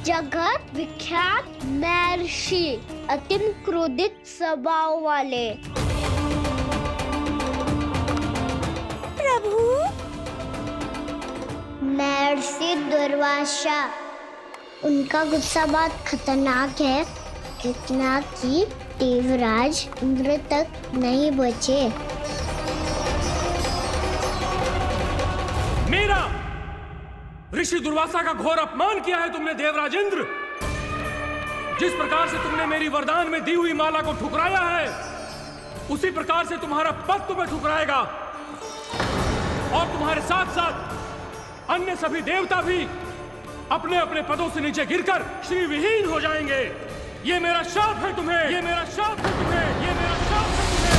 जगत विख्यात महर्षि, अत्यंत क्रोधित स्वभाव वाले। प्रभु, महर्षि दुर्वासा। उनका गुस्सा बहुत खतरनाक है, इतना कि देवराज इंद्र तक नहीं बचे। मेरा ऋषि दुर्वासा का घोर अपमान किया है तुमने देवराज इंद्र। जिस प्रकार से तुमने मेरी वरदान में दी हुई माला को ठुकराया है, उसी प्रकार से तुम्हारा पद तुम्हें ठुकराएगा, और तुम्हारे साथ साथ अन्य सभी देवता भी अपने अपने पदों से नीचे गिरकर श्री विहीन हो जाएंगे। ये मेरा शाप है तुम्हें, ये मेरा शाप है तुम्हें, ये मेरा शाप है तुम्हें।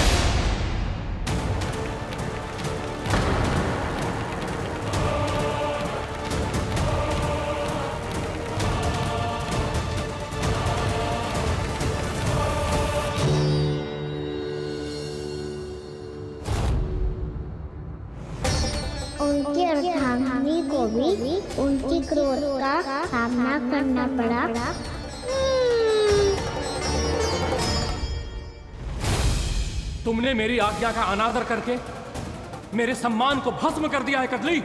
उनकी अर्धांगिनी को भी उनकी क्रोध का सामना करना पड़ा। तुमने मेरी आज्ञा का अनादर करके मेरे सम्मान को भस्म कर दिया है कदली।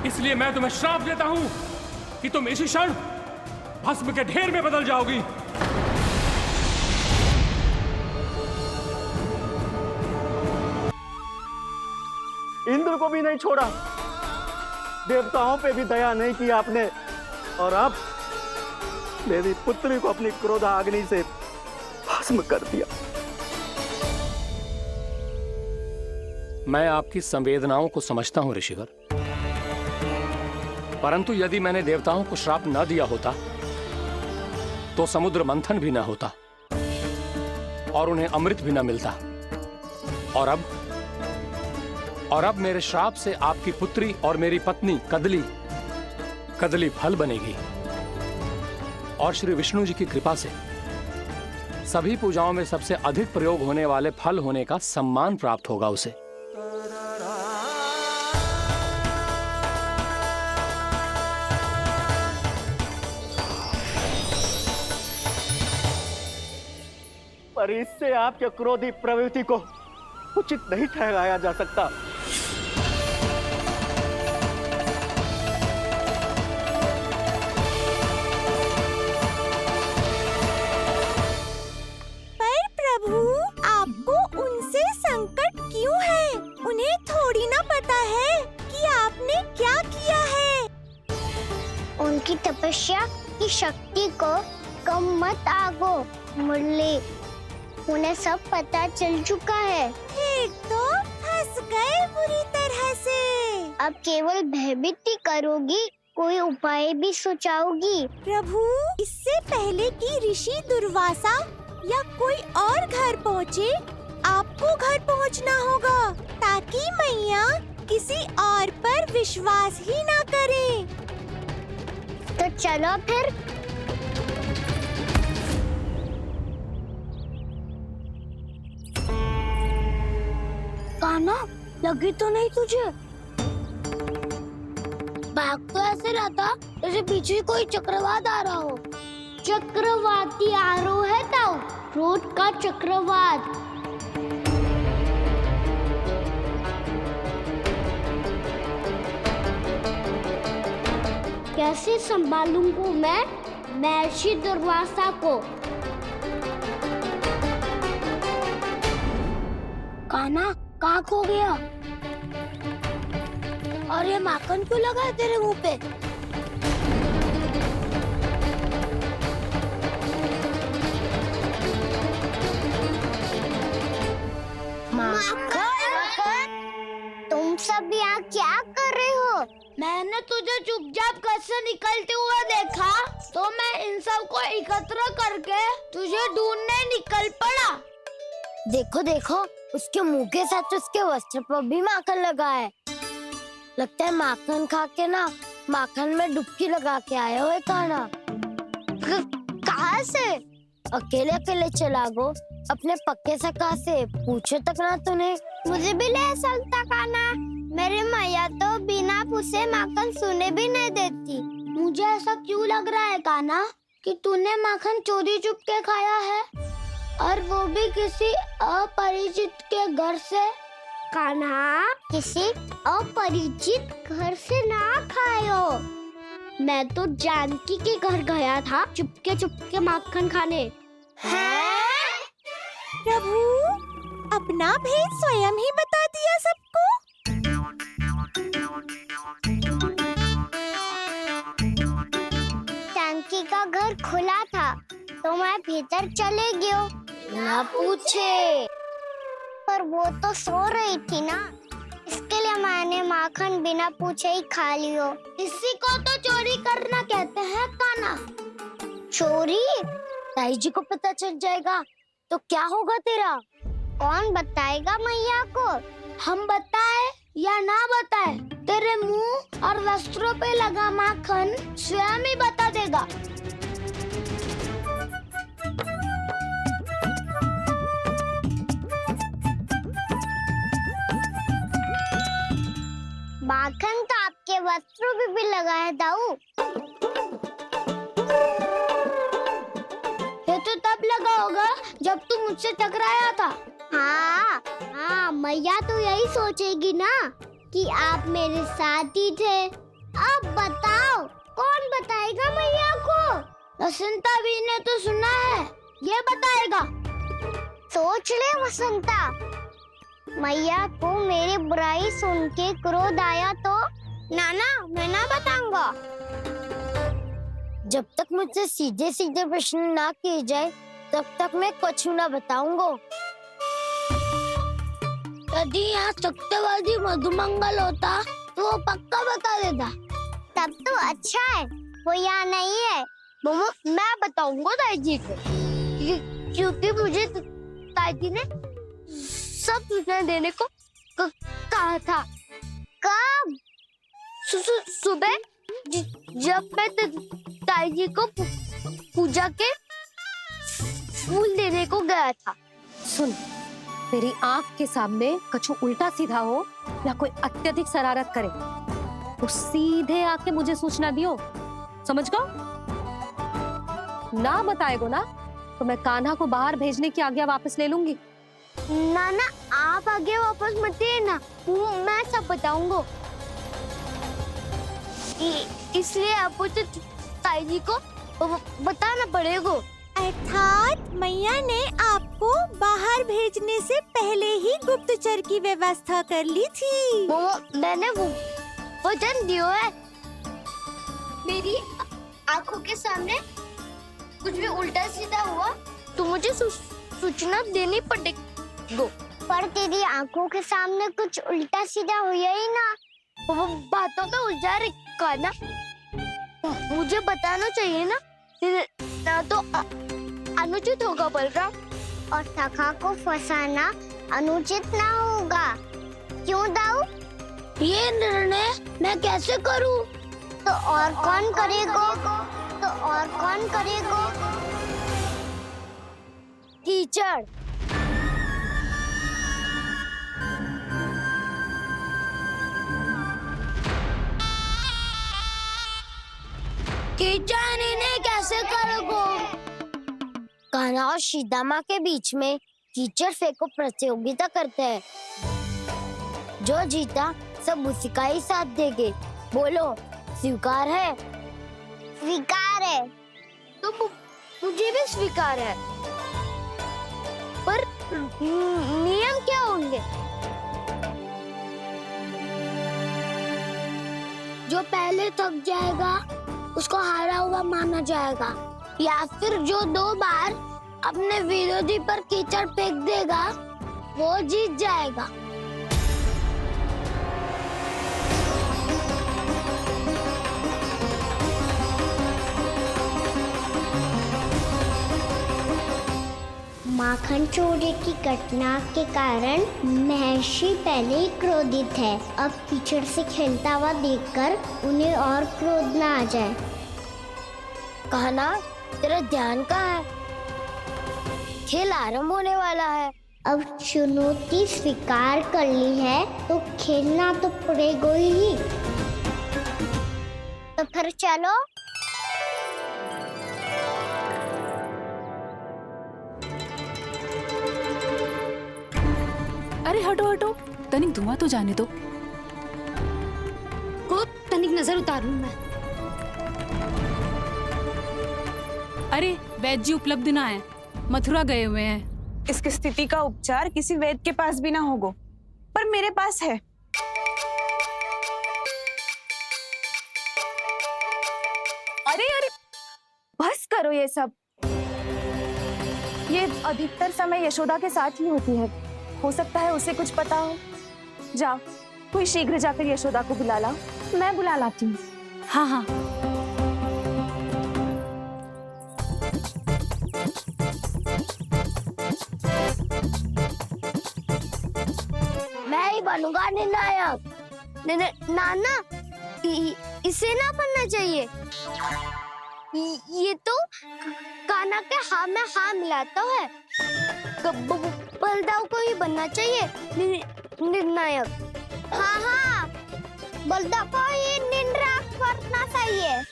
इसलिए मैं तुम्हें श्राप देता हूं कि तुम इसी क्षण भस्म के ढेर में बदल जाओगी। इंद्र को भी नहीं छोड़ा, देवताओं पे भी दया नहीं की आपने, और अब मेरी पुत्री को अपनी क्रोधाग्नि से भस्म कर दिया। मैं आपकी संवेदनाओं को समझता हूं ऋषिवर, परंतु यदि मैंने देवताओं को श्राप न दिया होता तो समुद्र मंथन भी न होता और उन्हें अमृत भी न मिलता। और अब मेरे श्राप से आपकी पुत्री और मेरी पत्नी कदली फल बनेगी, और श्री विष्णु जी की कृपा से सभी पूजाओं में सबसे अधिक प्रयोग होने वाले फल होने का सम्मान प्राप्त होगा उसे। पर इससे आपके क्रोधी प्रवृत्ति को उचित नहीं ठहराया जा सकता। पर प्रभु, आपको उनसे संकट क्यों है? उन्हें थोड़ी ना पता है कि आपने क्या किया है। उनकी तपस्या की शक्ति को कम मत आगो मुरली, उन्हें सब पता चल चुका है। फिर तो फंस गए बुरी तरह से। अब केवल भयभीत ही करोगी, कोई उपाय भी सोचाओगी? प्रभु, इससे पहले कि ऋषि दुर्वासा या कोई और घर पहुँचे, आपको घर पहुँचना होगा, ताकि मैया किसी और पर विश्वास ही ना करे। तो चलो फिर। कान्हा, लगी तो नहीं तुझे? भाग तो ऐसे रहा था जैसे पीछे कोई चक्रवात आ रहा हो। चक्रवाती आरोह है ताऊ, क्रोध का चक्रवात। कैसे संभालूंगा मैं महर्षि दुर्वासा को? कान्हा, कहाँ खो गया? और ये माखन क्यों लगा है तेरे मुंह पे? माखन? तुम सब यहाँ क्या कर रहे हो? मैंने तुझे चुपचाप घर से निकलते हुए देखा, तो मैं इन सब को एकत्र करके तुझे ढूंढने निकल पड़ा। देखो देखो, उसके मुंह के साथ उसके वस्त्र पर भी माखन लगा है। लगता है माखन खा के ना माखन में डुबकी लगा के आए हो कान्हा। कहाँ से? अकेले अकेले चला गो, अपने पक्के सखा से पूछो तक ना तूने। मुझे भी ले चलता कान्हा, मेरी मैया तो बिना पूछे माखन सुने भी नहीं देती। मुझे ऐसा क्यों लग रहा है कान्हा कि तूने माखन चोरी चुप के खाया है, और वो भी किसी अपरिचित के घर से। कान्हा, किसी अपरिचित घर से ना खायो। मैं तो जानकी के घर गया था चुपके माखन खाने। हैं? प्रभु, अपना भेद स्वयं ही बता दिया सबको। जानकी का घर खुला था तो मैं भीतर चले गयो। ना पूछे, पर वो तो सो रही थी ना, इसके लिए मैंने माखन बिना पूछे ही खा लियो। इसी को तो चोरी करना कहते हैं कान्हा। चोरी? ताई जी को पता चल जाएगा तो क्या होगा तेरा? कौन बताएगा मैया को? हम बताए या ना बताए, तेरे मुंह और वस्त्रों पे लगा माखन स्वयं ही बता देगा। माखन तो आपके वस्त्रों पे भी लगा है दाऊ। ये तो तब लगा होगा जब तू मुझसे टकराया था। हाँ, मैया तो यही सोचेगी ना कि आप मेरे साथ ही थे। अब बताओ, कौन बताएगा मैया को? वसंता भी ने तो सुना है, ये बताएगा। सोच ले वसंता, मैया को मेरी बुराई सुन के क्रोध आया तो नाना मैं ना बताऊंगा। जब तक मुझसे सीधे सीधे प्रश्न ना किए जाए तब तक मैं कुछ ना बताऊंगा। यदि यहाँ सत्यवादी मधुमंगल होता तो वो पक्का बता देता। तब तो अच्छा है वो यहाँ नहीं है। मोमो, मैं बताऊंगा ताई जी को, क्योंकि मुझे ताई जी ने सब सूचना देने को कहा था। कब? सुबह जब मैं ताई जी को पूजा के फूल देने को गया था। सुन, तेरी आंख के सामने कछु उल्टा सीधा हो या कोई अत्यधिक शरारत करे तो सीधे आके मुझे सूचना दियो, समझ गो? ना बताएगो ना तो मैं कान्हा को बाहर भेजने की आज्ञा वापस ले लूंगी। नाना, आप आगे वापस मत देना, मैं सब बताऊंगा। इसलिए आपको तो ताई जी को बताना पड़ेगा। अर्थात मैया ने आपको बाहर भेजने से पहले ही गुप्तचर की व्यवस्था कर ली थी। वो मैंने वो वचन दिया है। मेरी आंखों के सामने कुछ भी उल्टा सीधा हुआ तो मुझे सूचना देनी पड़ेगी। पर तेरी आंखों के सामने कुछ उल्टा सीधा हुआ ही ना, वो बातों का उलझा रखा ना, मुझे बताना चाहिए ना तो अनुचित होगा बलराम। और सखा को फंसाना अनुचित ना होगा, क्यों दाऊ? ये निर्णय मैं कैसे करूं? तो और कौन करेगा? कीचड़। कीचड़ इन्हें कैसे करोगे? कान्हा और सीता के बीच में कीचड़ फेंको प्रतियोगिता करते हैं। जो जीता सब उसी का ही साथ देंगे। बोलो, स्वीकार है? स्वीकार है। तो मुझे भी स्वीकार है, पर नियम क्या होंगे? जो पहले थक जाएगा उसको हारा हुआ माना जाएगा, या फिर जो 2 बार अपने विरोधी पर कीचड़ फेंक देगा वो जीत जाएगा। माखन चोरी की घटना के कारण महर्षि पहले ही क्रोधित है। अब कीचड़ से खेलता हुआ देखकर उन्हें और क्रोध ना आ जाए। कहना, तेरा ध्यान कहाँ है? खेल आरंभ होने वाला है। अब चुनौती स्वीकार कर ली है तो खेलना तो पड़ेगा ही। तो फिर चलो। अरे हटो हटो, तनिक धुआं तो जाने दो। को तनिक नजर उतार लूं मैं। अरे वैद्य जी उपलब्ध ना है, मथुरा गए हुए हैं। इसकी स्थिति का उपचार किसी वैद्य के पास भी ना होगा, पर मेरे पास है। अरे अरे बस करो ये सब। ये अधिकतर समय यशोदा के साथ ही होती है। हो सकता है उसे कुछ पता हो। जा, कोई शीघ्र जाकर यशोदा को बुला ला। मैं बुला लाती हूँ। हाँ हाँ। मैं ही बनूंगा निर्णायक। नाना, इसे ना बनना चाहिए। ये तो कान्हा के हाँ में हाँ मिलाता है। बलदाव को ही बनना चाहिए निर्णायक। हाँ हाँ, बलदाव को ही निर्णायक बनना चाहिए।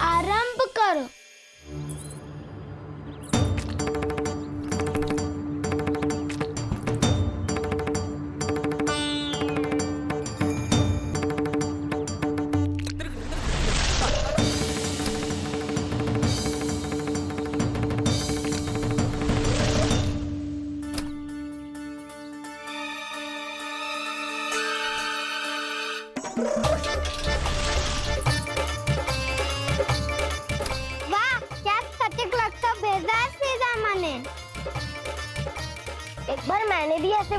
आरंभ करो। वाह, क्या सटीक लगता भेजा है सीधा मैंने। एक बार मैंने भी ऐसे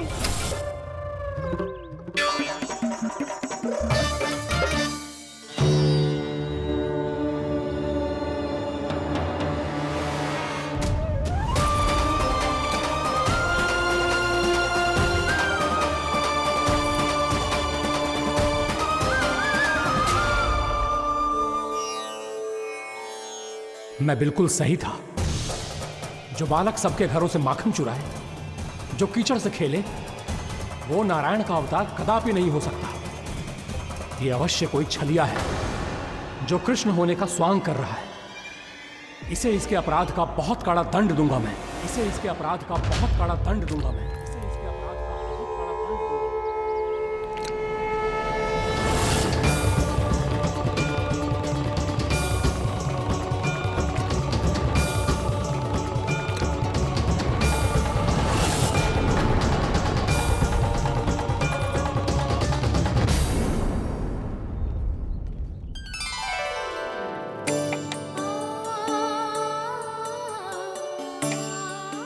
मैं बिल्कुल सही था। जो बालक सबके घरों से माखन चुराए, जो कीचड़ से खेले, वो नारायण का अवतार कदापि नहीं हो सकता। ये अवश्य कोई छलिया है जो कृष्ण होने का स्वांग कर रहा है। इसे इसके अपराध का बहुत कड़ा दंड दूंगा मैं। इसे इसके अपराध का बहुत कड़ा दंड दूंगा मैं। इसे इसके अपराध का बहुत कड़ा दंड दूंगा।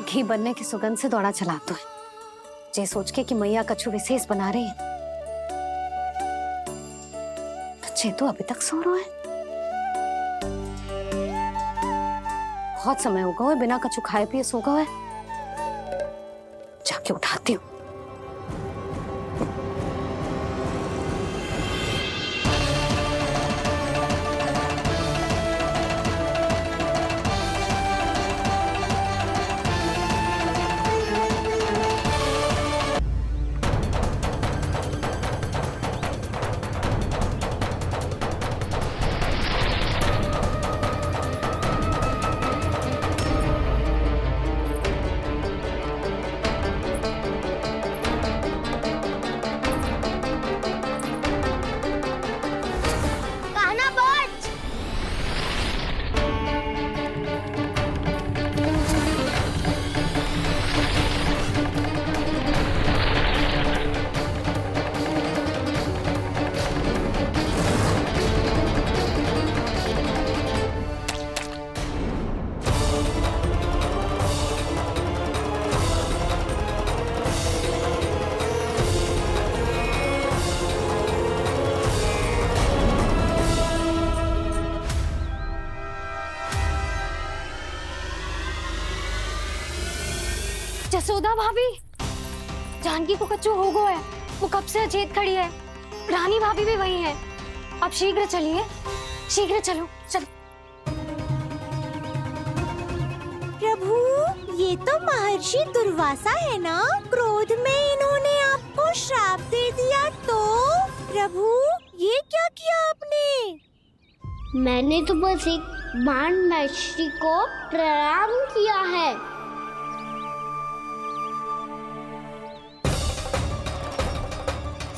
घी बनने की सुगंध से दौड़ा चला तो है, जे सोच के कि मैया कछु विशेष बना रही है। तो चेतु अभी तक सो रहा है। बहुत समय हो गया है बिना कछु खाए पिए सो गया है। जाके उठाती हूँ। कान्हा बच। जसोदा भाभी, जानकी को कच्चू हो गया है। वो कब से अचेत खड़ी है। रानी भाभी भी वही है। आप शीघ्र चलिए। शीघ्र चलो चलो। प्रभु, ये तो महर्षि दुर्वासा है ना? क्रोध में इन्होंने आपको श्राप दे दिया तो? प्रभु, ये क्या किया आपने? मैंने तो बस एक बाण महर्षि को प्रणाम किया है।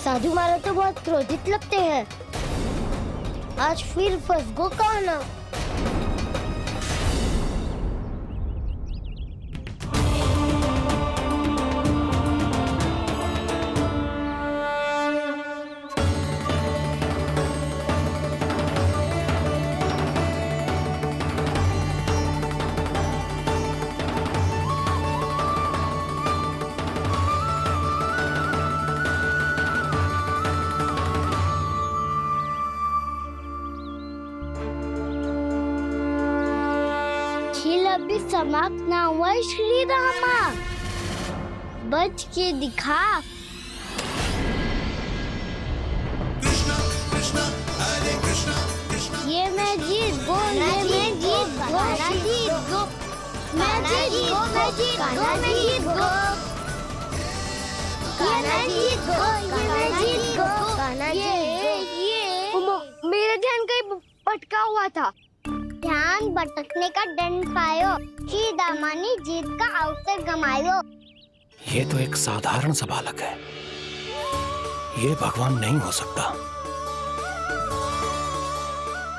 साधु महाराज तो बहुत क्रोधित लगते हैं। आज फिर फंस गो कहना। खेल अभी समाप्त ना हुआ है श्री रामा। बच के दिखा। ये मैं जीत गो, ये मैं जीत गो, मैं जीत गो, मैं जीत गो, मैं जीत गो, मैं जीत गो, ये मैं जीत गो, ये मैं जीत गो, ये मेरा ध्यान कहीं भटका हुआ था। ध्यान भटकने का दंड पायो, श्री दामा ने जीत का अवसर गमायो। ये तो एक साधारण सा बालक है, ये भगवान नहीं हो सकता।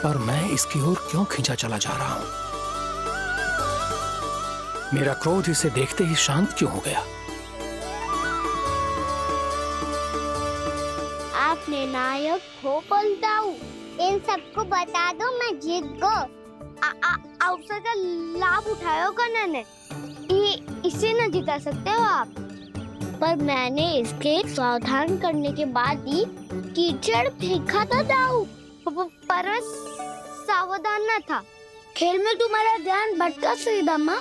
पर मैं इसकी ओर क्यों खींचा चला जा रहा हूं? मेरा क्रोध इसे देखते ही शांत क्यों हो गया? आपने नायक हो बोलता हूँ। इन सबको बता दो मैं जीत गो। अवसर का लाभ उठायो कन्या ने। इसे न जिता सकते हो आप। पर मैंने इसके सावधान करने के बाद ही कीचड़ फेंका था दाऊ। पर सावधान न था। खेल में तुम्हारा ध्यान भटका श्री दामा।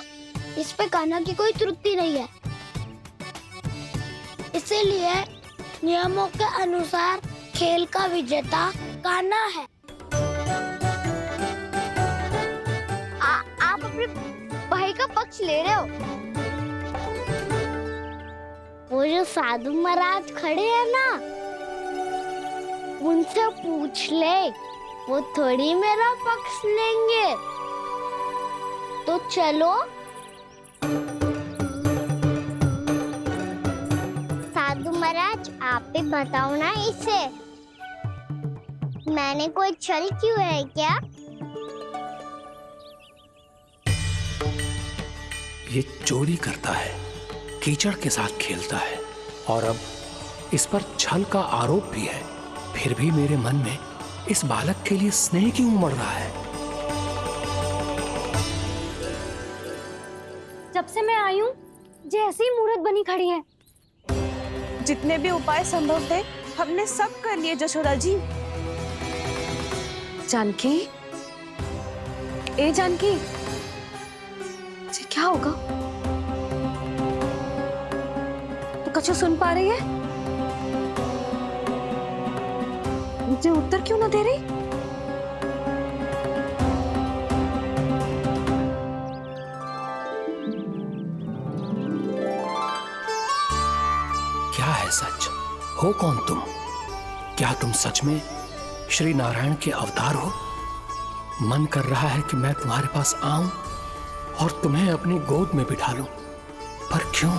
इस पे कान्हा की कोई त्रुटि नहीं है। इसीलिए नियमों के अनुसार खेल का विजेता कान्हा है। आप अपने भाई का पक्ष ले रहे हो। वो जो साधु महाराज खड़े हैं ना, उनसे पूछ ले, वो थोड़ी मेरा पक्ष लेंगे। तो चलो। साधु महाराज आप भी बताओ ना इसे, मैंने कोई छल क्यों है क्या? ये चोरी करता है, कीचड़ के साथ खेलता है और अब इस पर छल का आरोप भी है। फिर भी मेरे मन में इस बालक के लिए स्नेह क्यों उमड़ रहा है? जब से मैं आई हूँ जैसी ही मूर्त बनी खड़ी है। जितने भी उपाय संभव थे हमने सब कर लिए जशोदा जी। जानकी, ए जानकी, ये क्या होगा? तू कछु सुन पा रही है? मुझे उत्तर क्यों ना दे रही? क्या है सच? हो कौन तुम? क्या तुम सच में श्री नारायण के अवतार हो? मन कर रहा है कि मैं तुम्हारे पास आऊं और तुम्हें अपनी गोद में बिठा लूं, पर क्यों?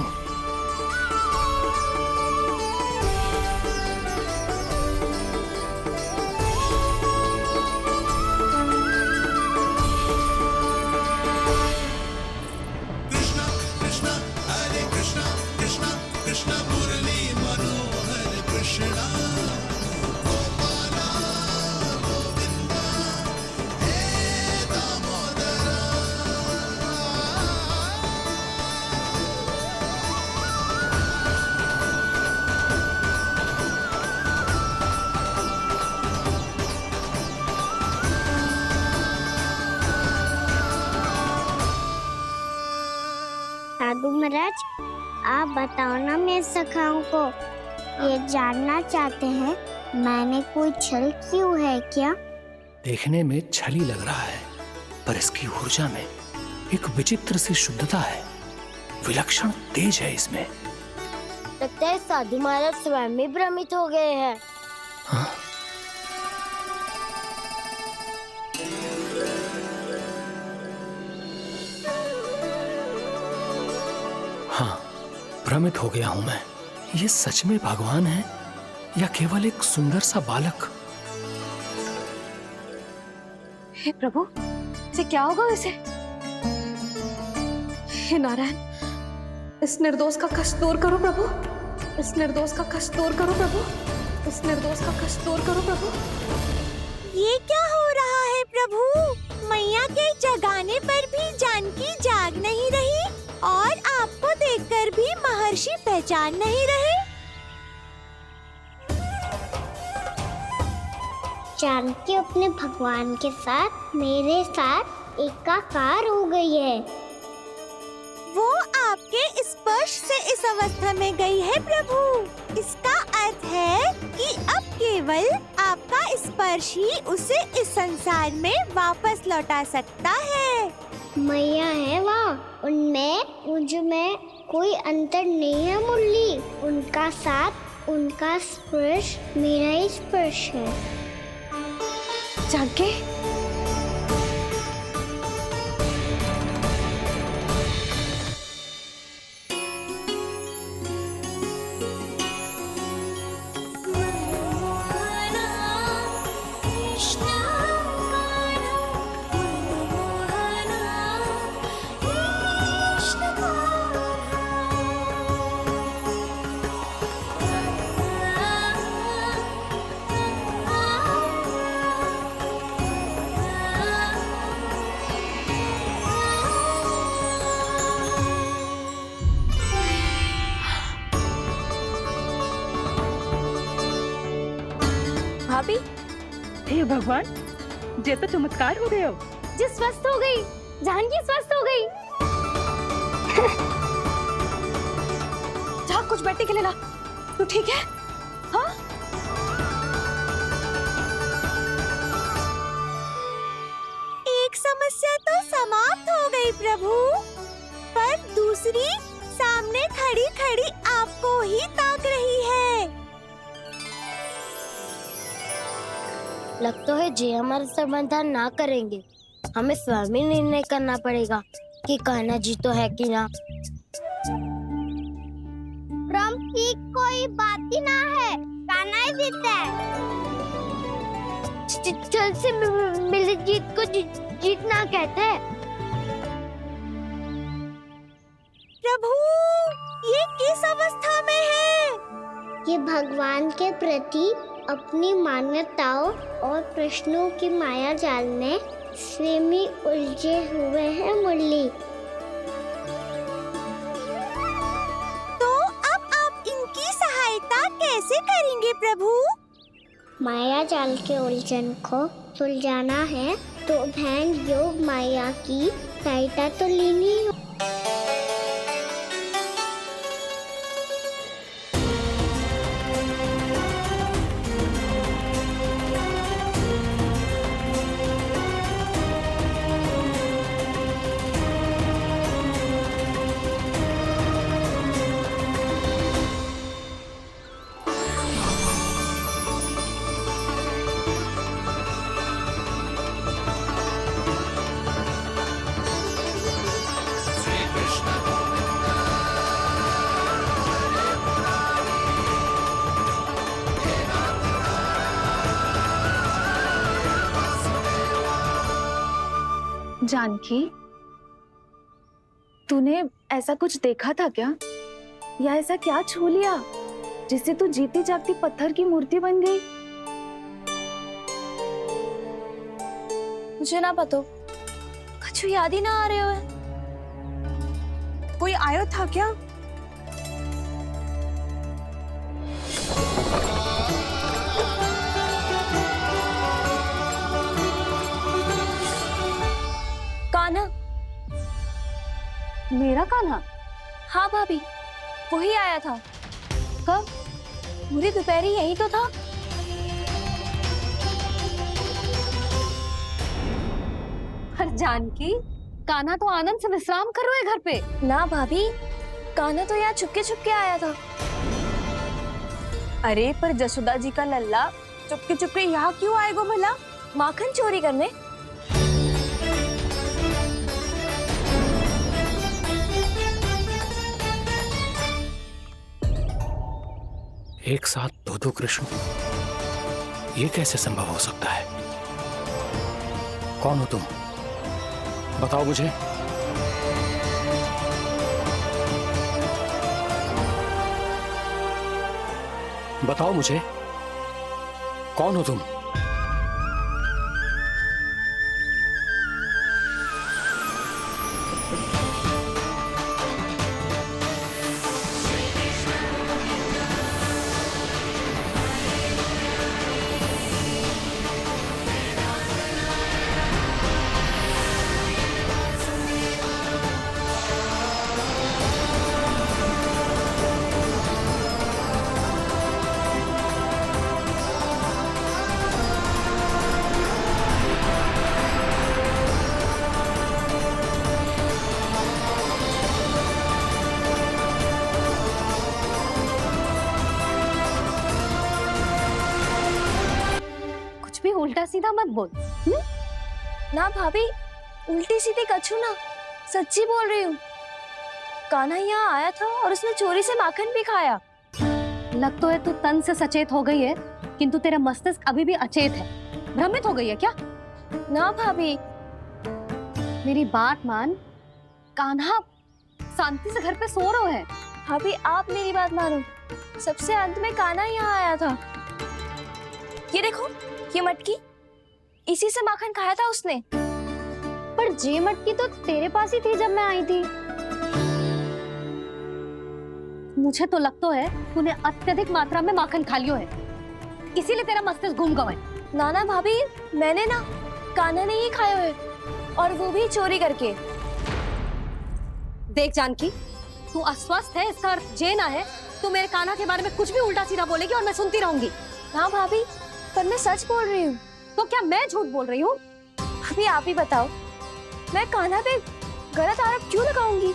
साधु महाराज आप बताओ ना मेरे सखाओं को, ये जानना चाहते हैं मैंने कोई छल क्यों है क्या? देखने में छली लग रहा है, पर इसकी ऊर्जा में एक विचित्र सी शुद्धता है, विलक्षण तेज है इसमें। लगता है साधु महाराज स्वयं भी भ्रमित हो गए हैं। हाँ? हाँ, भ्रमित हो गया हूं मैं। ये सच में भगवान है या केवल एक सुंदर सा बालक? हे प्रभु, इसे क्या होगा इसे? हे नारायण, इस निर्दोष का कष्ट दूर करो प्रभु, इस निर्दोष का कष्ट दूर करो प्रभु, इस निर्दोष का कष्ट दूर करो प्रभु। ये क्या हो रहा है प्रभु? मैया के जगाने पर भी जानकी जाग नहीं रही और आपको देखकर भी महर्षि पहचान नहीं रहे। जानकी अपने भगवान के साथ मेरे साथ एकाकार हो गई है। वो आपके स्पर्श से इस अवस्था में गई है प्रभु। इसका अर्थ है कि अब केवल आपका स्पर्श ही उसे इस संसार में वापस लौटा सकता है। मैया है वहाँ, उनमें मुझ में कोई अंतर नहीं है मुरली। उनका साथ, उनका स्पर्श मेरा ही स्पर्श है। जानकी, भाभी, हे भगवान, जे तो चमत्कार हो गए हो। जी स्वस्थ हो गई, जानकी स्वस्थ हो गई। जा कुछ बैठने के लिए ला। तू ठीक है? हाँ? एक समस्या तो समाप्त हो गई प्रभु, पर दूसरी सामने खड़ी खड़ी आपको ही ताक रही है। लगता है जे हमारा समाधान ना करेंगे, हमें स्वयं ही निर्णय करना पड़ेगा कि कान्हा जी तो है कि ना। ब्रह्म की कोई बात ही ना है, कान्हा ही जीता है। चल से मिली जीत को जीतना कहते हैं। प्रभु, ये किस अवस्था में है? ये भगवान के प्रति अपनी मान्यताओं और प्रश्नों की माया जाल में स्वयं ही उलझे हुए हैं मुरली। तो अब आप इनकी सहायता कैसे करेंगे प्रभु? माया जाल के उलझन को सुलझाना है तो बहन योग माया की सहायता तो लेनी है। जानकी, तूने ऐसा कुछ देखा था क्या? या ऐसा क्या छू लिया जिससे तू जीती जागती पत्थर की मूर्ति बन गई? मुझे ना पता, कुछ याद ही ना आ रहे हो। कोई आयो था क्या? कान्हा, मेरा कान्हा? हाँ भाभी, वही आया था। कब? पूरी दोपहर यही तो था। जानकी, कान्हा तो आनंद से विश्राम कर रहे है घर पे। ना भाभी, कान्हा तो यहाँ चुपके चुपके आया था। अरे पर जसोदा जी का लल्ला चुपके चुपके यहाँ क्यों आएगा भला? माखन चोरी करने? एक साथ दो कृष्ण, ये कैसे संभव हो सकता है? कौन हो तुम? बताओ मुझे। बताओ मुझे, कौन हो तुम? भी उल्टा सीधा मत बोल। ना भाभी, उल्टी सीधी कछु ना, सच्ची बोल रही हूँ। कान्हा यहाँ आया था और उसने चोरी से माखन भी खाया। लग तो है तू तन से सचेत हो गई है, किंतु तेरा मस्तिष्क अभी भी अचेत है। भ्रमित हो गई है क्या? ना भाभी। मेरी बात मान, कान्हा शांति से घर पे सो रहा है। भाभी आप मेरी बात मानो, सबसे अंत में कान्हा यहाँ आया था। ये देखो, ये मटकी, इसी से माखन खाया था उसने। पर जे मटकी तो तेरे पास ही थी जब मैं आई थी। मुझे तो लगता है तूने अत्यधिक मात्रा में माखन खा लियो है, इसीलिए तेरा मस्तिष्क घूम गया है। नाना भाभी, मैंने ना, कान्हा ने ही खाया है, और वो भी चोरी करके। देख जानकी, तू अस्वस्थ है, इसका अर्थ ये ना है तू मेरे कान्हा के बारे में कुछ भी उल्टा सीधा बोलेगी और मैं सुनती रहूंगी। ना भाभी, पर मैं सच बोल रही हूँ। तो क्या मैं झूठ बोल रही हूँ? भाभी आप ही बताओ, मैं कान्हा पे गलत आरोप क्यों लगाऊंगी?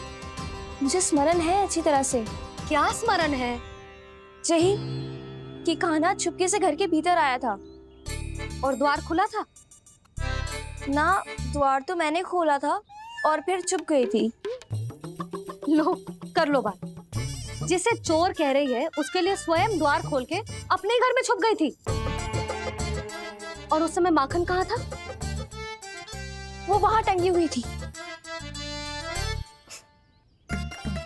मुझे स्मरण है अच्छी तरह से। क्या स्मरण है? यही कि कान्हा चुपके से घर के भीतर आया था। और द्वार खुला था? ना, द्वार तो मैंने खोला था और फिर चुप गई थी। लो, कर लो बात। जिसे चोर कह रही है उसके लिए स्वयं द्वार खोल के अपने ही घर में छुप गई थी। और उस समय माखन कहाँ था? वो वहां टंगी हुई थी।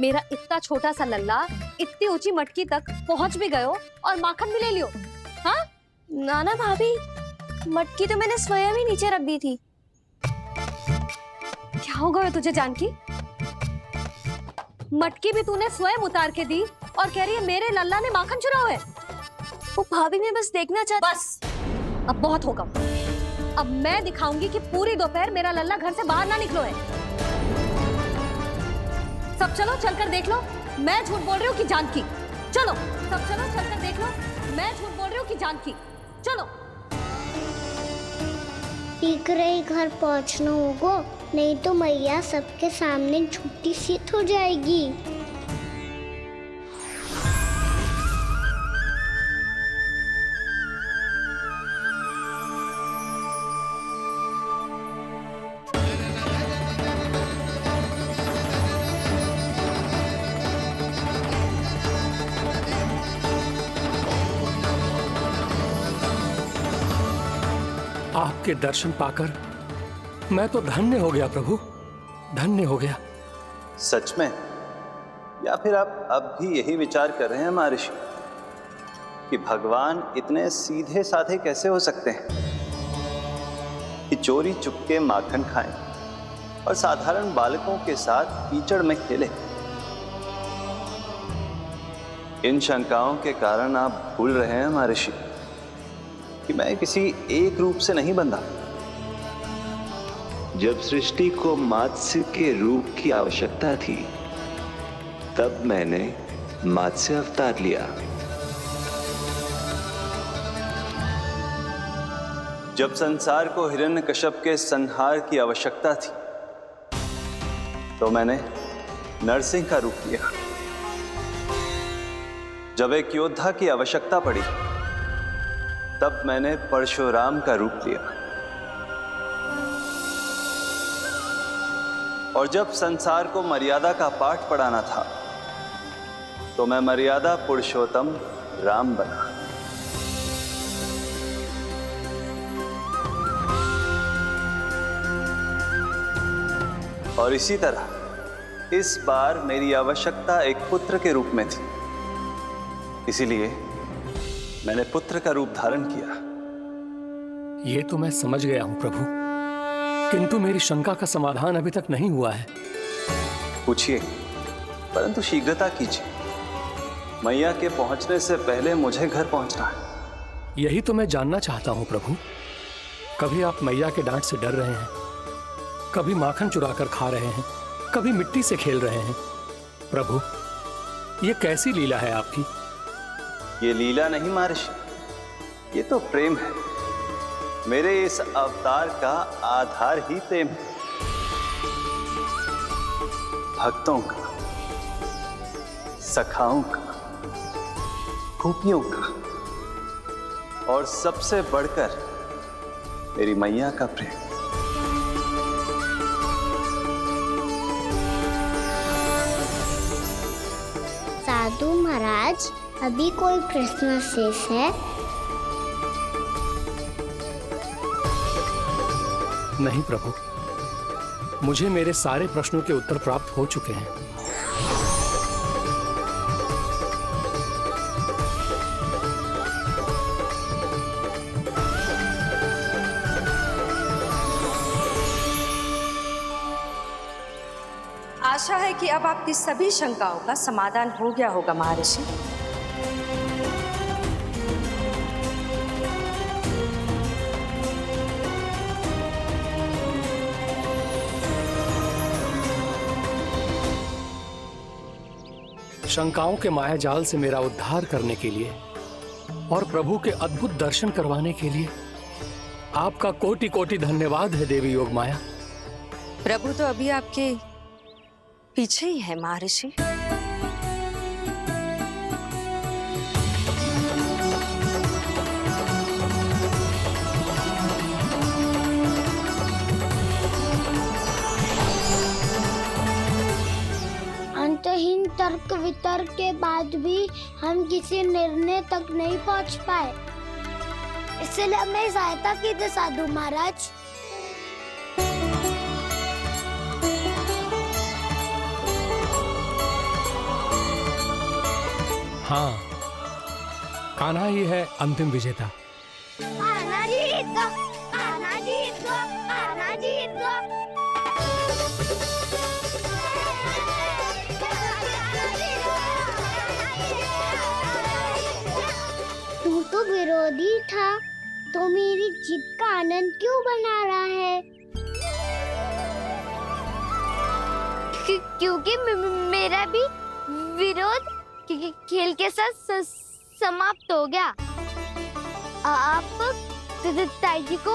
मेरा इतना छोटा सा लल्ला इतनी ऊंची मटकी तक पहुंच भी गयो और माखन भी ले लियो। हाँ? नाना भाभी, मटकी तो मैंने स्वयं ही नीचे रख दी थी। क्या हो गया तुझे जानकी? मटकी भी तूने स्वयं उतार के दी और कह रही है मेरे लल्ला ने माखन चुराया है। वो भाभी मैं बस देखना चाहती। बस, अब बहुत होगा। अब मैं दिखाऊंगी कि पूरी दोपहर मेरा लल्ला घर से बाहर ना निकलो है। सब चलो, चलकर देख लो मैं झूठ बोल रही हूँ कि जानकी। चलो सब चलो, चलकर देख लो मैं झूठ बोल रही हूँ कि जानकी। चलो। शीघ्र ही घर पहुंचना होगा, नहीं तो मैया सबके सामने झूठी सिद्ध हो जाएगी। आपके दर्शन पाकर मैं तो धन्य हो गया प्रभु, धन्य हो गया। सच में? या फिर आप अब भी यही विचार कर रहे हैं महर्षि कि भगवान इतने सीधे साधे कैसे हो सकते हैं कि चोरी चुपके माखन खाएं और साधारण बालकों के साथ कीचड़ में खेलें? इन शंकाओं के कारण आप भूल रहे हैं महर्षि कि मैं किसी एक रूप से नहीं बंधा। जब सृष्टि को मात्स्य के रूप की आवश्यकता थी, तब मैंने मात्स्य अवतार लिया। जब संसार को हिरण्यकश्यप के संहार की आवश्यकता थी तो मैंने नरसिंह का रूप लिया। जब एक योद्धा की आवश्यकता पड़ी तब मैंने परशुराम का रूप लिया। और जब संसार को मर्यादा का पाठ पढ़ाना था तो मैं मर्यादा पुरुषोत्तम राम बना। और इसी तरह इस बार मेरी आवश्यकता एक पुत्र के रूप में थी, इसीलिए मैंने पुत्र का रूप धारण किया। ये तो मैं समझ गया हूं प्रभु, किंतु मेरी शंका का समाधान अभी तक नहीं हुआ है। पूछिए, परंतु शीघ्रता कीजिए। मैया के पहुंचने से पहले मुझे घर पहुंचना है। यही तो मैं जानना चाहता हूं प्रभु। कभी आप मैया के डांट से डर रहे हैं, कभी माखन चुरा कर खा रहे हैं, कभी मिट्टी से खेल रहे हैं। प्रभु, ये कैसी लीला है आपकी? ये लीला नहीं महर्षि, ये तो प्रेम है। मेरे इस अवतार का आधार ही प्रेम है। भक्तों का, सखाओं का, गोपियों का और सबसे बढ़कर मेरी मैया का प्रेम। साधु महाराज, अभी कोई प्रश्न शेष है? नहीं प्रभु, मुझे मेरे सारे प्रश्नों के उत्तर प्राप्त हो चुके हैं। आशा है कि अब आपकी सभी शंकाओं का समाधान हो गया होगा महर्षि। शंकाओं के मायाजाल से मेरा उद्धार करने के लिए और प्रभु के अद्भुत दर्शन करवाने के लिए आपका कोटि कोटि धन्यवाद है देवी योगमाया। प्रभु तो अभी आपके पीछे ही है महर्षि। अंतहीन तर्क वितर्क के बाद भी हम किसी निर्णय तक नहीं पहुंच पाए, इसलिए हमें सहायता कीजिए साधु महाराज। हाँ, कान्हा ही है अंतिम विजेता। कान्हा जीत गया, कान्हा जीत गया, कान्हा जीत गया। तू तो विरोधी था, तो मेरी जीत का आनंद क्यों बना रहा है? क्योंकि मेरा भी विरोध खेल के साथ समाप्त हो गया। आप ताई जी को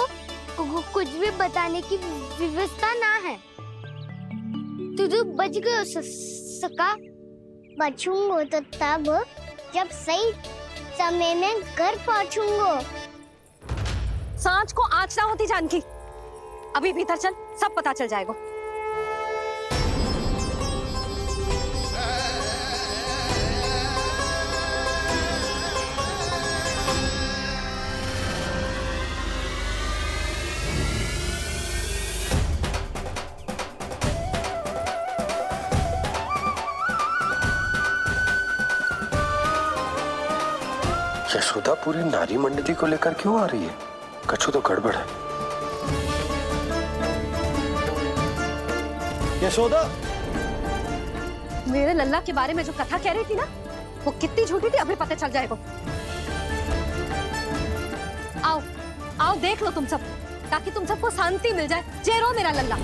कुछ भी बताने की व्यवस्था ना है। तू बच गयो सका। बचूंगो तो तब जब सही समय में घर पहुंचूंगो। सांच को आँच ना होती जानकी। अभी भीतर चल, सब पता चल जाएगा। यशोदा पूरी नारी मंडली को लेकर क्यों आ रही है? कछु तो गड़बड़ है। यशोदा, मेरे लल्ला के बारे में जो कथा कह रही थी ना, वो कितनी झूठी थी अभी पता चल जाएगा। आओ आओ देख लो तुम सब, ताकि तुम सबको शांति मिल जाए। जय रो मेरा लल्ला।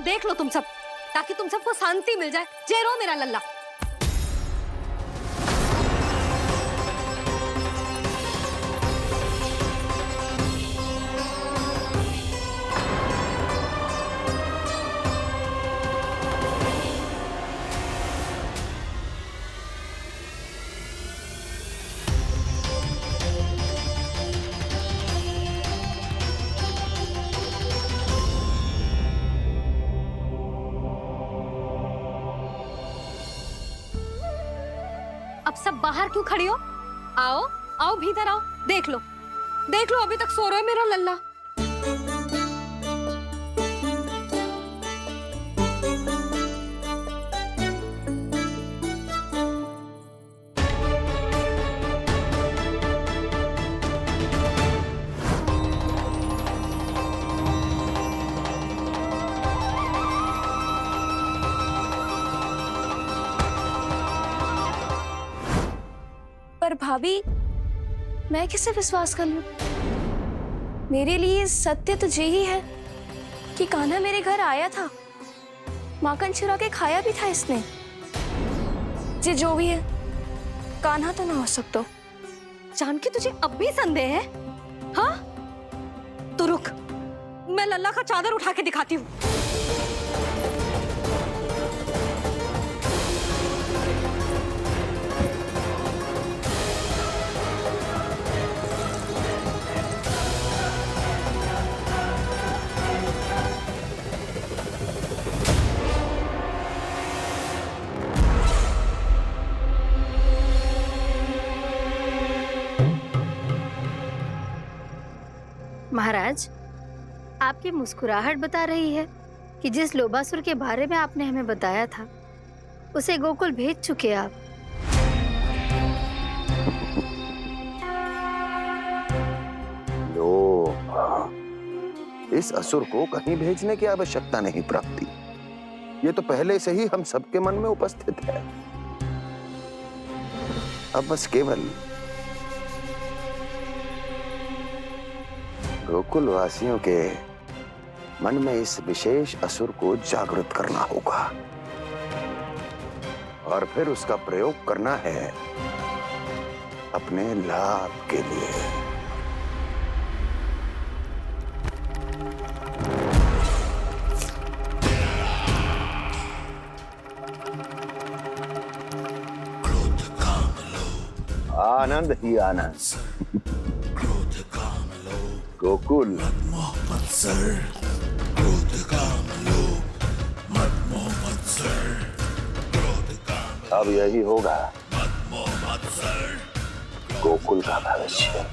देख लो तुम सब, ताकि तुम सबको शांति मिल जाए। जे रो मेरा लल्ला। अब सब बाहर क्यों खड़ी हो? आओ आओ भीतर आओ, देख लो अभी तक सो रहा है मेरा लल्ला। पर भाभी, मैं किसे विश्वास कर लूं? मेरे लिए सत्य तो यही है कि कान्हा मेरे घर आया था, माखन चुरा के खाया भी था इसने। जो भी है, कान्हा तो ना हो सकता। जानकी तुझे अब भी संदेह है? हाँ तो रुक, मैं लल्ला का चादर उठा के दिखाती हूँ। महाराज, आपकी मुस्कुराहट बता रही है कि जिस लोबासुर के बारे में आपने हमें बताया था उसे गोकुल भेज चुके आप। लो, इस असुर को कहीं भेजने की आवश्यकता नहीं प्राप्ति। ये तो पहले से ही हम सबके मन में उपस्थित है। अब बस केवल गोकुल वासियों के मन में इस विशेष असुर को जागृत करना होगा और फिर उसका प्रयोग करना है अपने लाभ के लिए। आनंद ही आनंद। गोकुल अब यही होगा गोकुल का भविष्य।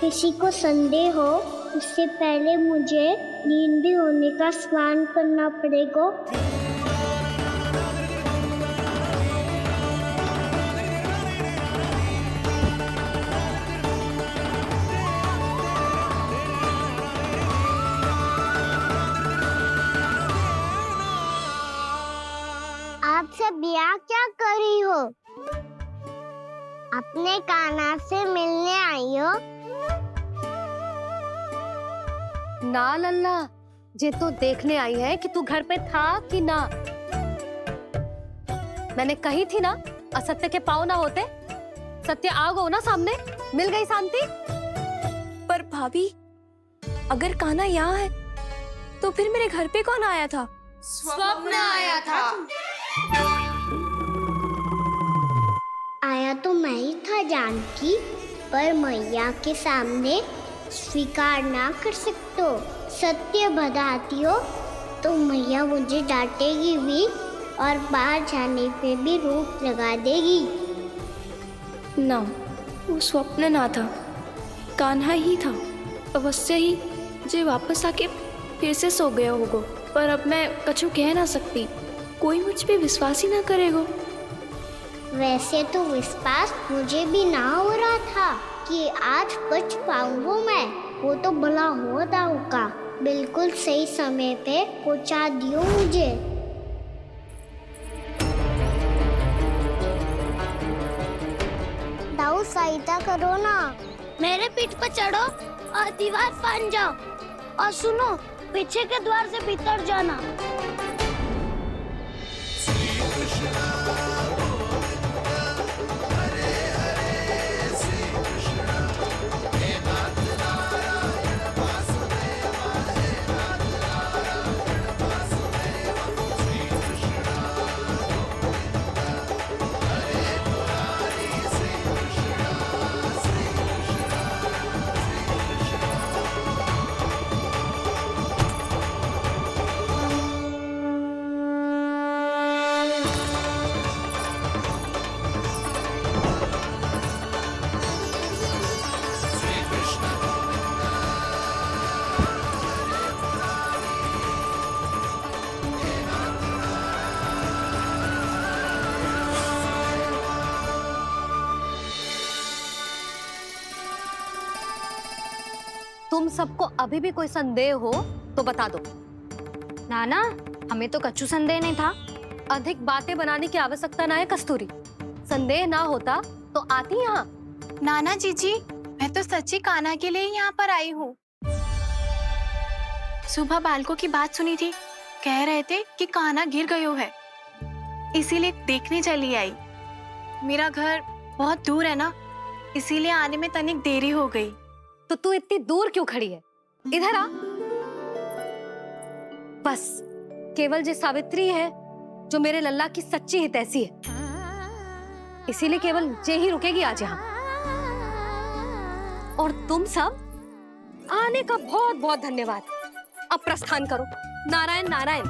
किसी को संदेह हो उससे पहले मुझे नींद भी होने का स्नान करना पड़ेगा। आप सब यहाँ क्या कर रही हो? अपने कान्हा से मिलने आई हो? ना लल्ला, जे तो देखने आई है कि तू घर पे था कि ना। मैंने कही थी ना, असत्य के पांव ना होते। सत्य आ गो ना सामने, मिल गई शांति। पर भाभी, अगर कान्हा यहाँ है तो फिर मेरे घर पे कौन आया था? स्वप्न आया था। आया तो मैं ही था जानकी, पर मैया के सामने स्वीकार ना कर सकते हो। सत्य बताती हो तो मैया मुझे डांटेगी भी और बाहर जाने पे भी रोक लगा देगी। ना, वो स्वप्न ना था, कान्हा ही था। अवश्य ही जे वापस आके फिर से सो गया होगा। पर अब मैं कछु कह ना सकती। कोई मुझ पे विश्वास ही ना करेगा। वैसे तो विश्वास मुझे भी ना हो रहा था कि आज बच पाऊंगा मैं। वो तो भला हो दाऊ का बिल्कुल सही समय पे पहुंचा दियो मुझे। दाऊ सहायता करो ना, मेरे पीठ पर चढ़ो और दीवार फाड़ जाओ। और सुनो, पीछे के द्वार से भीतर जाना। तुम सबको अभी भी कोई संदेह हो तो बता दो। नाना, हमें तो कच्चू संदेह नहीं था। अधिक बातें बनाने की आवश्यकता ना है कस्तूरी। संदेह ना होता तो आती यहाँ। नाना जीजी, मैं तो सच्ची कान्हा के लिए यहाँ पर आई हूँ। सुबह बालकों की बात सुनी थी, कह रहे थे कि कान्हा गिर गयो है, इसीलिए देखने चली आई। मेरा घर बहुत दूर है ना, इसीलिए आने में तनिक देरी हो गई। तो तू इतनी दूर क्यों खड़ी है? इधर आ। बस केवल जे सावित्री है जो मेरे लल्ला की सच्ची हितैषी है, इसीलिए केवल जे ही रुकेगी आज यहाँ। और तुम सब आने का बहुत बहुत धन्यवाद। अब प्रस्थान करो। नारायण नारायण।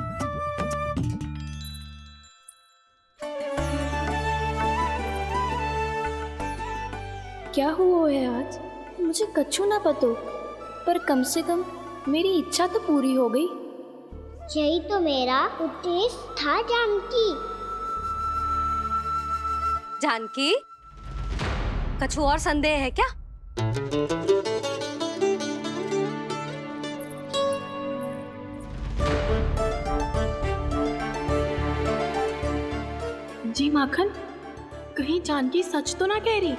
क्या हुआ है आज? मुझे कच्चू ना पतो, पर कम से कम मेरी इच्छा तो पूरी हो गई। यही तो मेरा उद्देश्य था जानकी। जानकी, कछु और संदेह है क्या? जी माखन, कहीं जानकी सच तो ना कह रही?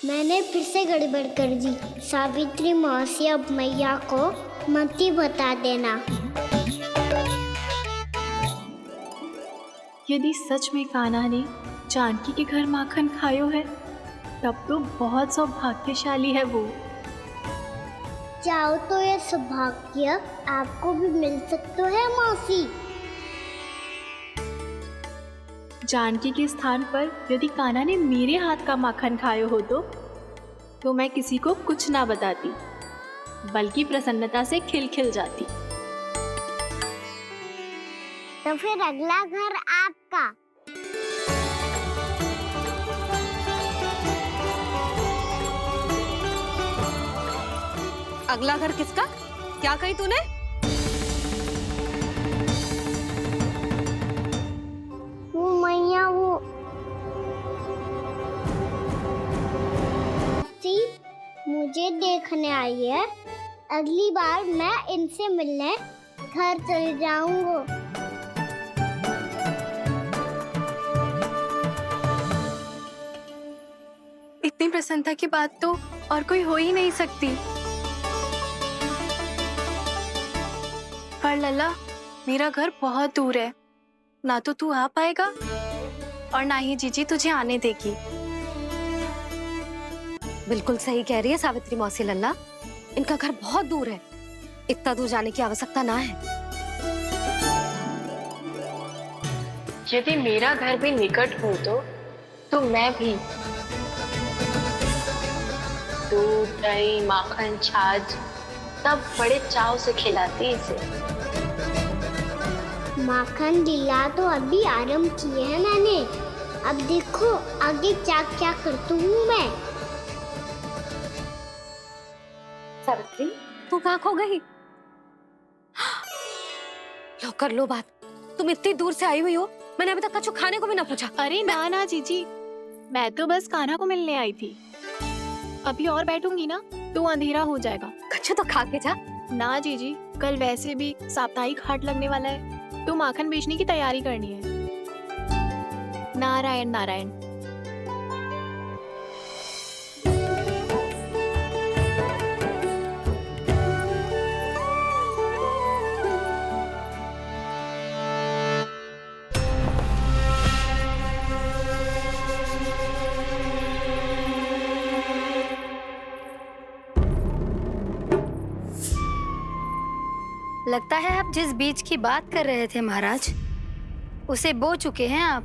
मैंने फिर से गड़बड़ कर दी। सावित्री मौसी अब मैया को मत ही बता देना। यदि सच में कान्हा ने जानकी के घर माखन खायो है, तब तो बहुत सौभाग्यशाली है वो। चाहो तो ये सौभाग्य आपको भी मिल सकता है मौसी। जानकी के स्थान पर यदि कान्हा ने मेरे हाथ का माखन खायो हो तो मैं किसी को कुछ ना बताती, बल्कि प्रसन्नता से खिलखिल जाती। तो फिर अगला घर आपका। अगला घर किसका? क्या कही तूने? वो मैया वो मुझे देखने आई है। अगली बार मैं इनसे मिलने घर चले जाऊंगा। इतनी प्रसन्नता की बात तो और कोई हो ही नहीं सकती। पर लल्ला, मेरा घर बहुत दूर है, ना तो तू आ पाएगा और ना ही जीजी तुझे आने देगी। बिल्कुल सही कह रही है सावित्री मौसी लल्ला, इनका घर बहुत दूर है, इतना दूर जाने की आवश्यकता ना है। यदि मेरा घर भी निकट हो तो मैं भी दूध, दही, माखन, छाछ सब बड़े चाव से खिलाती इसे। माखन दिला तो अभी आरंभ किए हैं मैंने। अब देखो आगे क्या क्या करती हूँ मैं। सावित्री, तू कहाँ खो गई? लो कर लो बात। तुम इतनी दूर से आई हुई हो, मैंने अभी तक कछु खाने को भी ना पूछा। अरे ना ना जीजी, मैं तो बस कान्हा को मिलने आई थी। अभी और बैठूंगी ना तो अंधेरा हो जाएगा। कछु तो खा के जा। ना जीजी, कल वैसे भी साप्ताहिक हाट लगने वाला है, तो माखन बेचने की तैयारी करनी है। नारायण नारायण। लगता है आप जिस बीज की बात कर रहे थे महाराज, उसे बो चुके हैं आप।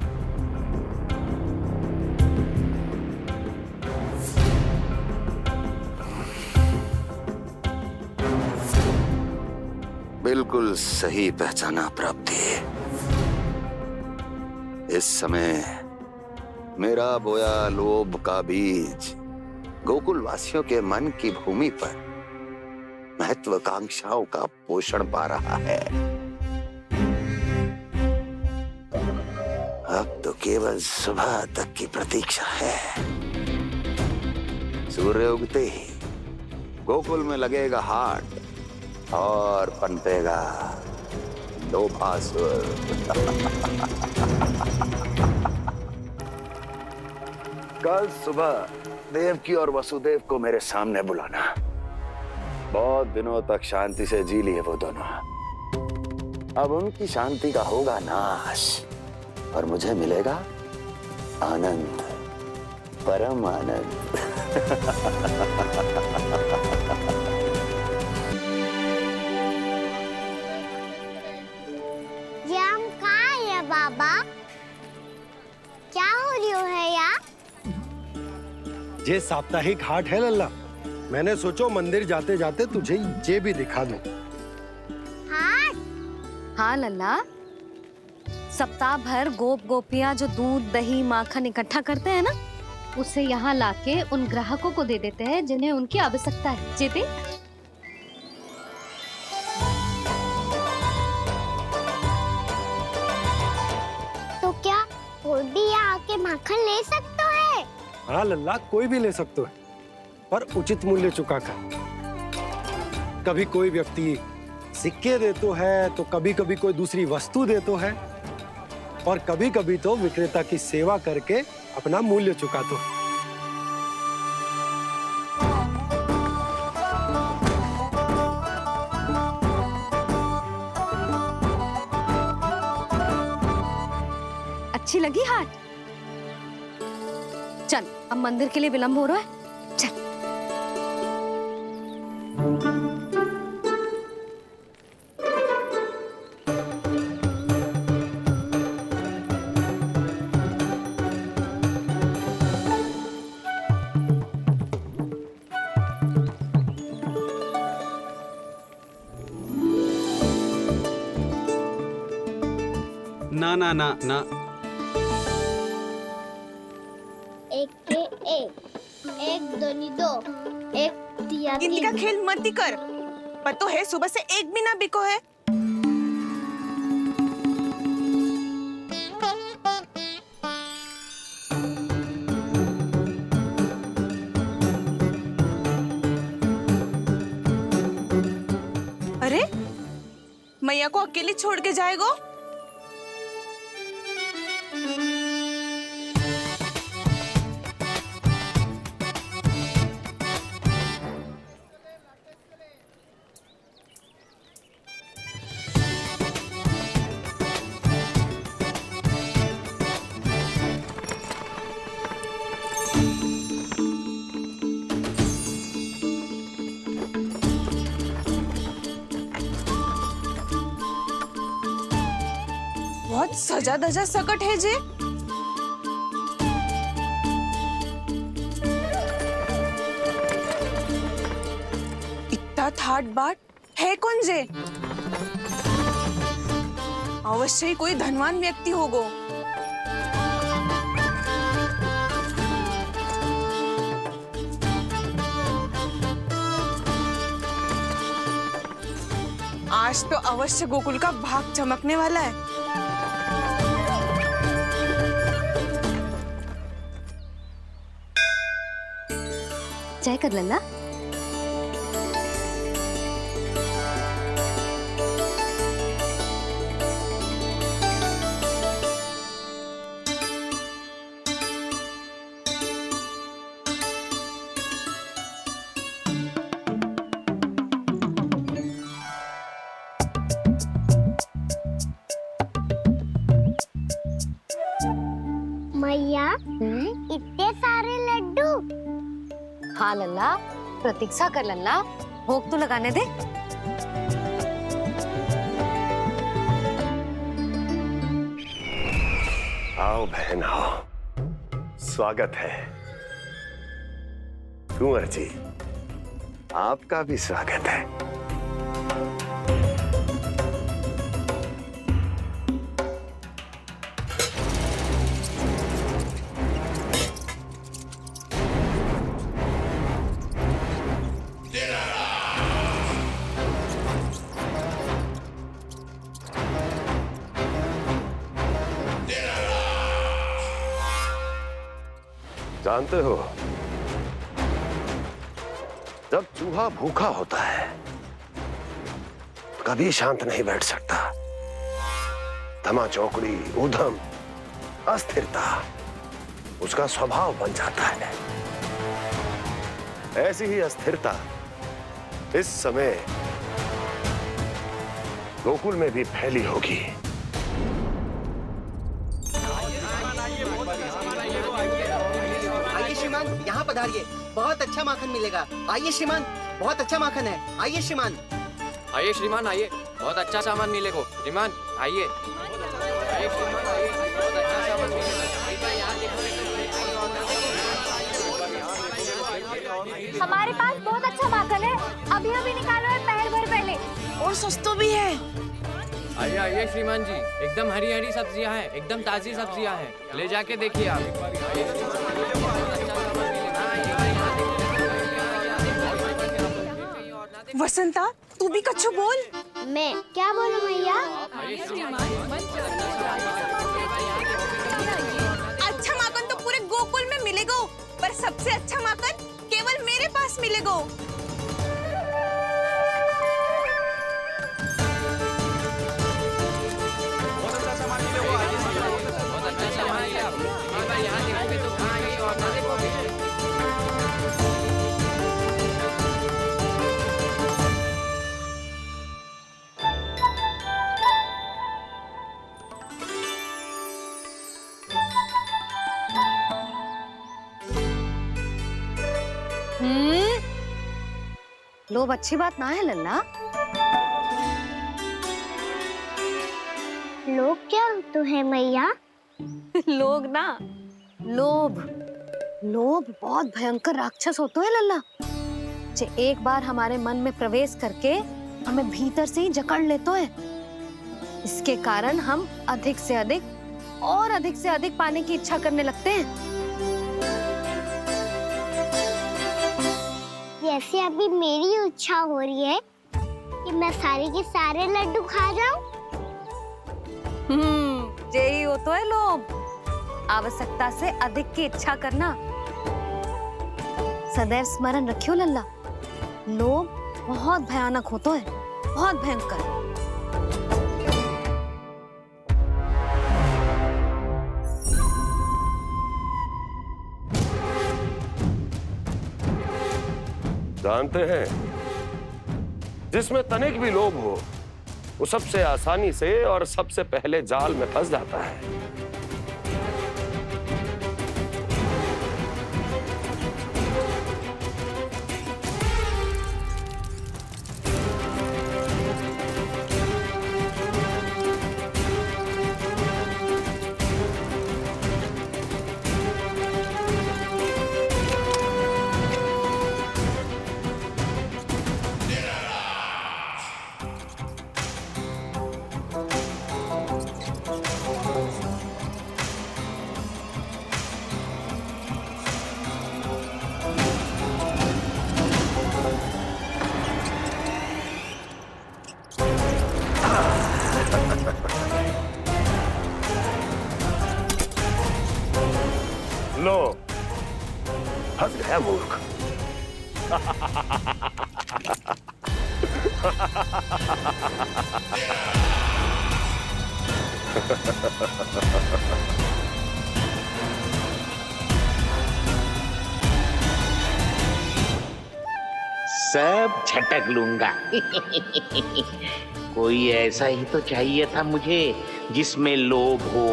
बिल्कुल सही पहचाना प्राप्ति। इस समय मेरा बोया लोभ का बीज गोकुल वासियों के मन की भूमि पर महत्वाकांक्षाओं का पोषण पा रहा है। अब तो केवल सुबह तक की प्रतीक्षा है। सूर्य उगते ही गोकुल में लगेगा हाट और पनपेगा लोभासुर। कल सुबह देवकी और वसुदेव को मेरे सामने बुलाना। बहुत दिनों तक शांति से जी लिए वो दोनों, अब उनकी शांति का होगा नाश और मुझे मिलेगा आनंद, परम आनंद। ये हम कहाँ है बाबा? क्या हो रही है यार? ये साप्ताहिक हाट है लल्ला। मैंने सोचो मंदिर जाते जाते तुझे ये भी दिखा दूं। हाँ लल्ला, सप्ताह भर गोप गोपियां जो दूध दही माखन इकट्ठा करते हैं ना, उसे यहाँ लाके उन ग्राहकों को दे देते हैं जिन्हें उनकी आवश्यकता है। जीती तो क्या कोई भी यहाँ आके माखन ले सकता है? हाँ लल्ला, कोई भी ले सकते है, पर उचित मूल्य चुका कर। कभी कोई व्यक्ति सिक्के देतो है, तो कभी कभी कोई दूसरी वस्तु देतो है, और कभी कभी तो विक्रेता की सेवा करके अपना मूल्य चुकातो है। अच्छी लगी हाट? चल, अब मंदिर के लिए विलंब हो रहा है। चल। ना ना ना ना, एक के एक दोनी दो, एक दिया गिनती का खेल मत ही कर। पतो है सुबह से एक भी ना बिको है। अरे मैया को अकेले छोड़ के जाएगो? बहुत सजा धजा सकट है जे। इतना थाट बाट है कौन जे? अवश्य ही कोई धनवान व्यक्ति होगो। आज तो अवश्य गोकुल का भाग चमकने वाला है। जय कर लल्ला। मैया इतने सारे लड्डू। हाँ लल्ला, प्रतीक्षा कर लल्ला, भोग तो लगाने दे। आओ बहन आओ, स्वागत है। कुंवर जी, आपका भी स्वागत है। जानते हो, जब चूहा भूखा होता है तो कभी शांत नहीं बैठ सकता। धमा चौकड़ी, उधम, अस्थिरता उसका स्वभाव बन जाता है। ऐसी ही अस्थिरता इस समय गोकुल में भी फैली होगी। श्रीमान, यहाँ पधारिए, बहुत अच्छा माखन मिलेगा। आइए श्रीमान, बहुत अच्छा माखन है। आइए श्रीमान। आइए श्रीमान, आइए, बहुत अच्छा सामान मिलेगा। श्रीमान आइए, आइए श्रीमान, आइए, बहुत अच्छा सामान मिलेगा। हमारे पास बहुत अच्छा माखन है, अभी अभी निकालो है, पहर भर पहले। और सस्ता भी है। आइए आइए श्रीमान जी, एकदम हरी हरी सब्जियां हैं, एकदम ताजी सब्जियां हैं, ले जाके देखिए आप। वसंता, तू भी कछु बोल। मैं क्या बोलूं मैया? अच्छा माखन तो पूरे गोकुल में मिलेगा, पर सबसे अच्छा माखन केवल मेरे पास मिलेगा। लोभ अच्छी बात ना है लल्ला। लोग क्या होते हैं मैया? लोग ना, लोभ। लोभ बहुत भयंकर राक्षस होते हैं लल्ला, जो एक बार हमारे मन में प्रवेश करके हमें भीतर से ही जकड़ लेते हैं। इसके कारण हम अधिक से अधिक और अधिक से अधिक पाने की इच्छा करने लगते हैं। जैसे अभी मेरी इच्छा हो रही है कि मैं सारे के सारे लड्डू खा जाऊं। यही हो तो है लोभ, आवश्यकता से अधिक की इच्छा करना। सदैव स्मरण रखियो लल्ला, लोभ बहुत भयानक होता है, बहुत भयंकर। जानते हैं, जिसमें तनिक भी लोभ हो वो सबसे आसानी से और सबसे पहले जाल में फंस जाता है। मूर्ख। सब झटक लूंगा। कोई ऐसा ही तो चाहिए था मुझे जिसमें लोभ हो।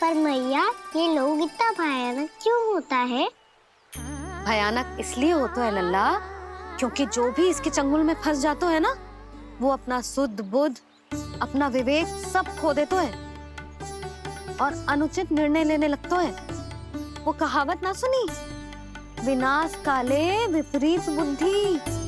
पर मैया ये लोग इतना भयानक क्यों होता है? भयानक इसलिए होता है लल्ला, क्योंकि जो भी इसके चंगुल में फंस जाता है ना, वो अपना शुद्ध बुद्ध, अपना विवेक सब खो देता है और अनुचित निर्णय लेने लगता है। वो कहावत ना सुनी, विनाश काले विपरीत बुद्धि।